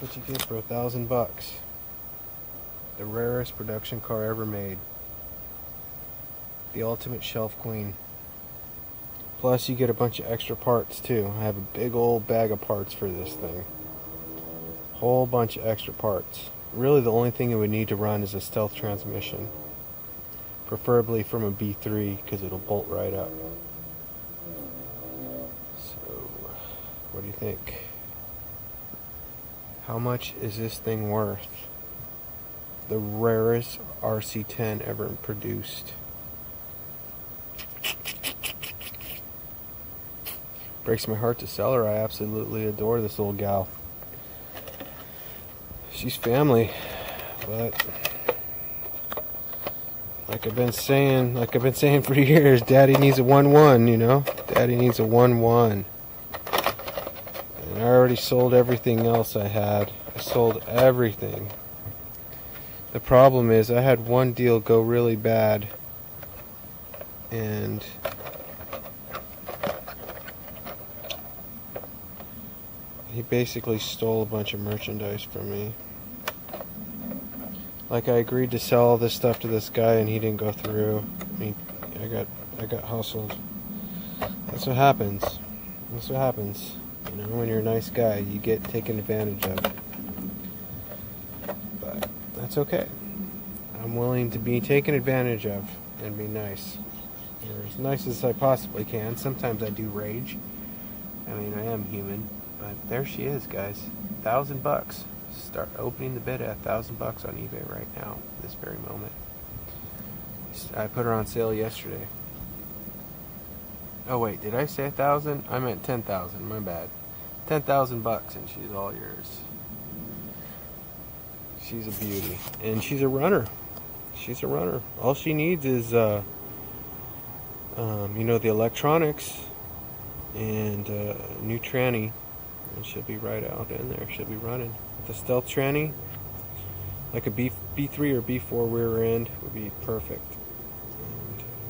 what you get for $1,000. The rarest production car ever made. The ultimate shelf queen. Plus you get a bunch of extra parts too. I have a big old bag of parts for this thing. Whole bunch of extra parts. Really the only thing it would need to run is a stealth transmission. Preferably from a B3 because it'll bolt right up. So, what do you think? How much is this thing worth? The rarest RC10 ever produced. Breaks my heart to sell her. I absolutely adore this old gal. She's family, but like I've been saying for years, Daddy needs a 1-1, you know? Daddy needs a 1-1. And I already sold everything else I had. I sold everything. The problem is I had one deal go really bad, and he basically stole a bunch of merchandise from me. Like, I agreed to sell all this stuff to this guy and he didn't go through. I mean, I got hustled. That's what happens. That's what happens. You know, when you're a nice guy, you get taken advantage of. But that's okay. I'm willing to be taken advantage of and be nice. Or as nice as I possibly can. Sometimes I do rage. I mean, I am human. But there she is, guys. $1,000. Start opening the bid at $1,000 on eBay right now, this very moment. I put her on sale yesterday. Oh wait, did I say 1,000? I meant 10,000. My bad. $10,000, and she's all yours. She's a beauty, and she's a runner. She's a runner. All she needs is, you know, the electronics and new tranny, and she'll be right out in there. She'll be running. The stealth tranny, like a B3 or B4 rear end, would be perfect.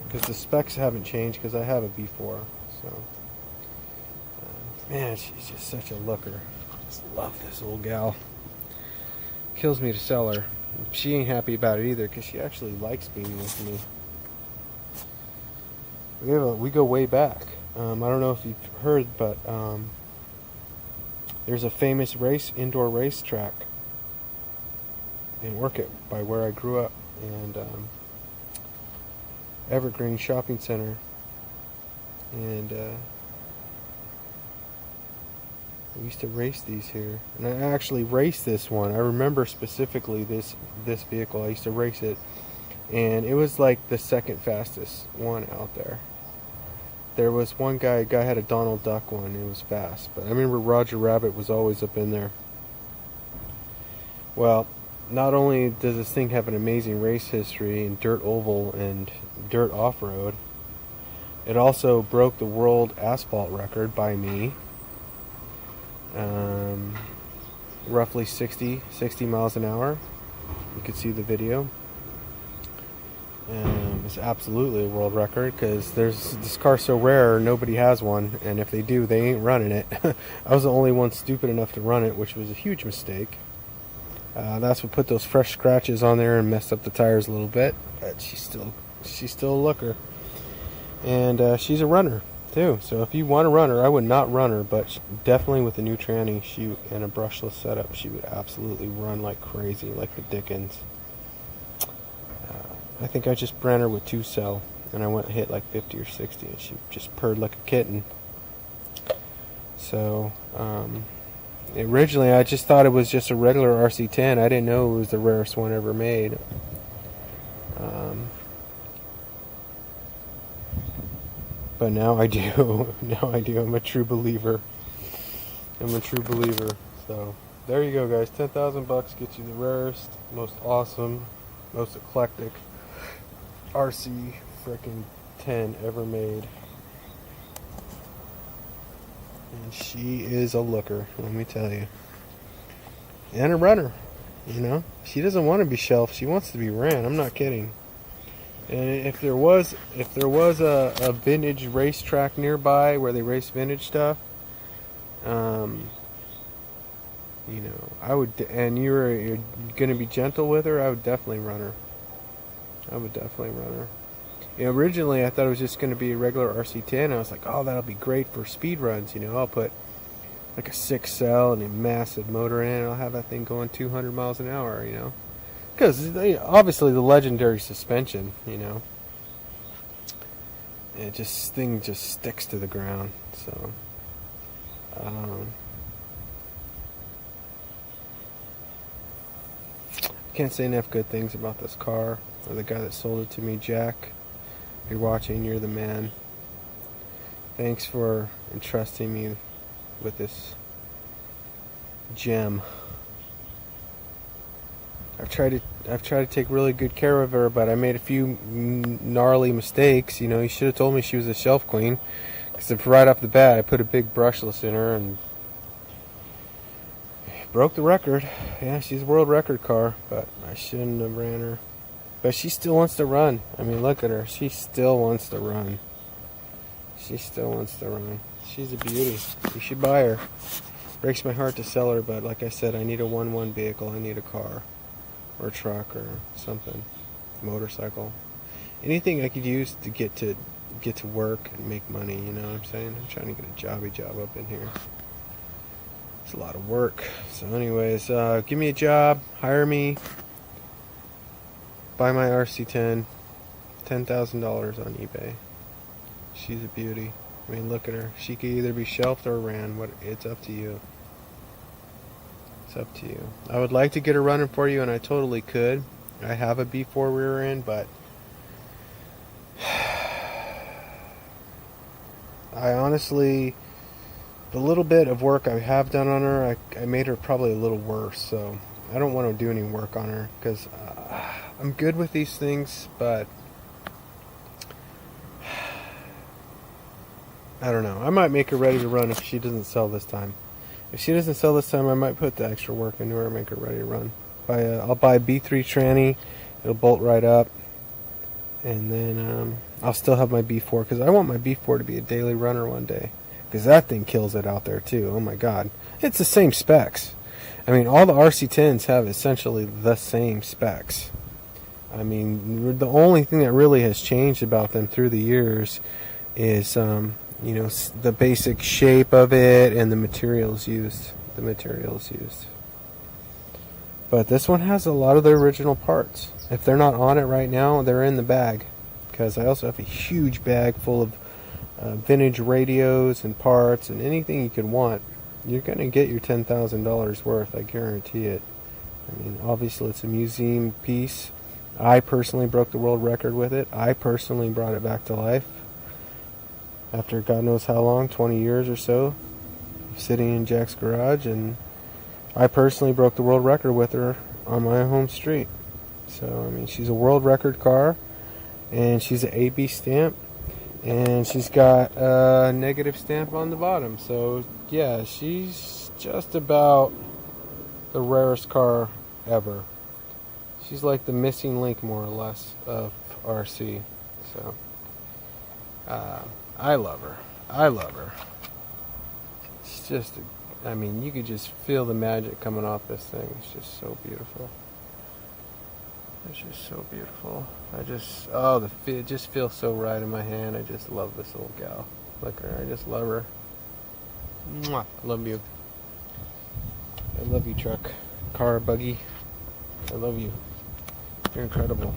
Because the specs haven't changed, because I have a B4. So, man, she's just such a looker. I just love this old gal. Kills me to sell her. She ain't happy about it either, because she actually likes being with me. We go way back. I don't know if you've heard, but there's a famous indoor race track in Orcutt by where I grew up, and Evergreen Shopping Center, and we used to race these here, and I actually raced this one. I remember specifically this vehicle. I used to race it, and it was like the second fastest one out there. There was one guy had a Donald Duck one. It was fast. But I remember Roger Rabbit was always up in there. Well, not only does this thing have an amazing race history in dirt oval and dirt off-road, it also broke the world asphalt record by me. Roughly 60 miles an hour. You can see the video. It's absolutely a world record, because this car's so rare, nobody has one, and if they do, they ain't running it. I was the only one stupid enough to run it, which was a huge mistake. That's what put those fresh scratches on there and messed up the tires a little bit, but she's still a looker, and she's a runner too. So if you want to run her, I would not run her, but definitely with a new tranny and a brushless setup, she would absolutely run like crazy, like the Dickens. I think I just ran her with 2-cell, and I went and hit like 50 or 60, and she just purred like a kitten. So, originally I just thought it was just a regular RC10. I didn't know it was the rarest one ever made. But now I do. Now I do. I'm a true believer. So, there you go, guys. $10,000 gets you the rarest, most awesome, most eclectic RC frickin' 10 ever made. And she is a looker, let me tell you. And a runner, you know. She doesn't want to be shelved, she wants to be ran. I'm not kidding. And if there was a vintage racetrack nearby where they race vintage stuff, You know, I would, and you're gonna be gentle with her. I would definitely run her. I would definitely run her. You know, originally I thought it was just gonna be a regular RC10. I was like, oh, that'll be great for speed runs. You know, I'll put like a 6 cell and a massive motor in it, and I'll have that thing going 200 miles an hour. You know, because obviously the legendary suspension. You know, it just thing just sticks to the ground. So. Can't say enough good things about this car or the guy that sold it to me, Jack. If you're watching, you're the man. Thanks for entrusting me with this gem. I've tried to take really good care of her, but I made a few gnarly mistakes. You know, you should have told me she was a shelf queen, because right off the bat I put a big brushless in her and broke the record. Yeah, she's a world record car, but I shouldn't have ran her. But she still wants to run. I mean, look at her. She still wants to run. She still wants to run. She's a beauty. You should buy her. Breaks my heart to sell her, but like I said, I need a 1-1 vehicle. I need a car or a truck or something. Motorcycle. Anything I could use to get to work and make money, you know what I'm saying? I'm trying to get a job up in here. It's a lot of work. So anyways, give me a job, hire me, buy my RC10, $10,000 on eBay. She's a beauty. I mean, look at her. She could either be shelved or ran. It's up to you. It's up to you. I would like to get her running for you, and I totally could. I have a B4 rear end, but I honestly, the little bit of work I have done on her, I made her probably a little worse. So I don't want to do any work on her because I'm good with these things, but I don't know. I might make her ready to run if she doesn't sell this time. If she doesn't sell this time, I might put the extra work into her and make her ready to run. I'll buy a B3 tranny. It'll bolt right up. And then I'll still have my B4 because I want my B4 to be a daily runner one day. Because that thing kills it out there too. Oh my god. It's the same specs. I mean, all the RC10s have essentially the same specs. I mean, the only thing that really has changed about them through the years is, you know, the basic shape of it and the materials used. But this one has a lot of the original parts. If they're not on it right now, they're in the bag. Because I also have a huge bag full of vintage radios and parts and anything you could want. You're going to get your $10,000 worth, I guarantee it. I mean, obviously it's a museum piece. I personally broke the world record with it. I personally brought it back to life. After God knows how long, 20 years or so, sitting in Jack's garage, and I personally broke the world record with her on my home street. So, I mean, she's a world record car, and she's an AB stamp, and she's got a negative stamp on the bottom. So, yeah, she's just about the rarest car ever. She's like the missing link, more or less, of RC. So, I love her. I love her. It's just, I mean, you could just feel the magic coming off this thing. It's just so beautiful. It's just so beautiful. It just feels so right in my hand. I just love this little gal. Look at her. I just love her. Mwah. I love you. I love you, truck, car, buggy. I love you. You're incredible.